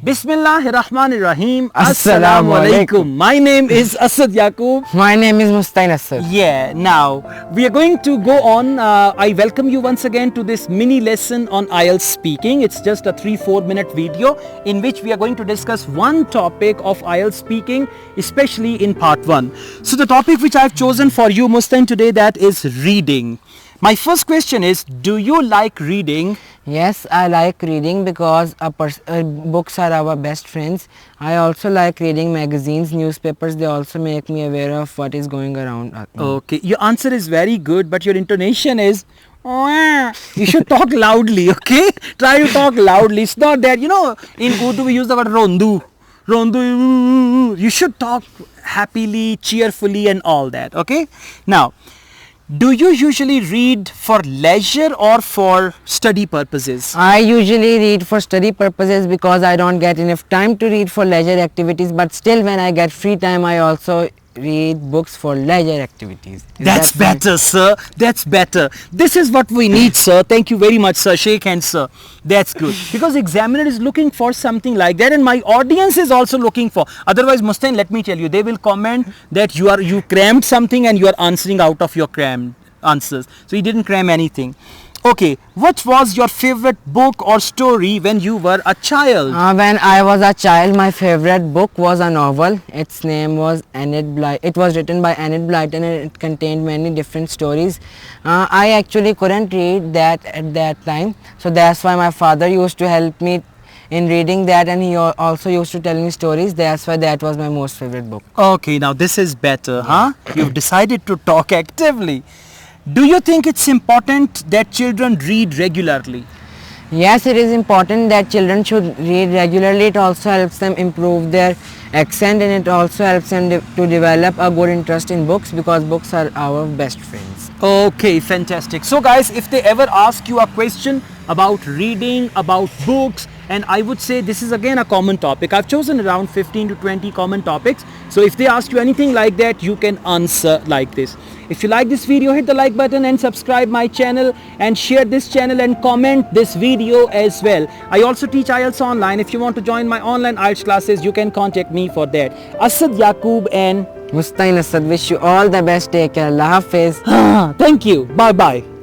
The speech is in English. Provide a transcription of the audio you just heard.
Bismillahirrahmanirrahim. Assalamu alaikum. My name is ASAD YAQUB. My name is Mustain Asad. Yeah, now we are going to go on. I welcome you once again to this mini lesson on IELTS speaking. It's just a 3-4 minute video in which we are going to discuss one topic of IELTS speaking, especially in part 1. So the topic which I've chosen for you, Mustain, today, that is reading. My first question is, do you like reading? Yes, I like reading because books are our best friends. I also like reading magazines, newspapers. They also make me aware of what is going around. Okay, your answer is very good, but your intonation is... You should talk loudly, okay? Try to talk loudly. It's not that, in Urdu we use the word rondu. Rondu. You should talk happily, cheerfully and all that, okay? Now, do you usually read for leisure or for study purposes? I usually read for study purposes because I don't get enough time to read for leisure activities, but still when I get free time I also read books for leisure activities. That's better, sir. That's better. This is what we need, sir. Thank you very much, sir. Shake hands, sir. That's good. Because examiner is looking for something like that and my audience is also looking for. Otherwise, Mustain, let me tell you, they will comment that you crammed something and you are answering out of your crammed answers. So you didn't cram anything. Okay, what was your favorite book or story when you were a child? When I was a child, my favorite book was a novel. Its name was Enid Blyton. It was written by Enid Blyton and it contained many different stories. I actually couldn't read that at that time. So that's why my father used to help me in reading that, and he also used to tell me stories. That's why that was my most favorite book. Okay, now this is better, huh? You've decided to talk actively. Do you think it's important that children read regularly? Yes, it is important that children should read regularly. It also helps them improve their accent and it also helps them to develop a good interest in books because books are our best friends. Okay, fantastic. So guys, if they ever ask you a question about reading, about books, and I would say this is again a common topic. I've chosen around 15 to 20 common topics. So if they ask you anything like that, you can answer like this. If you like this video, hit the like button and subscribe my channel and share this channel and comment this video as well. I also teach IELTS online. If you want to join my online IELTS classes, you can contact me for that. ASAD YAQUB and Mustain Asad, wish you all the best. Take care. Allah Hafiz. Thank you. Bye bye.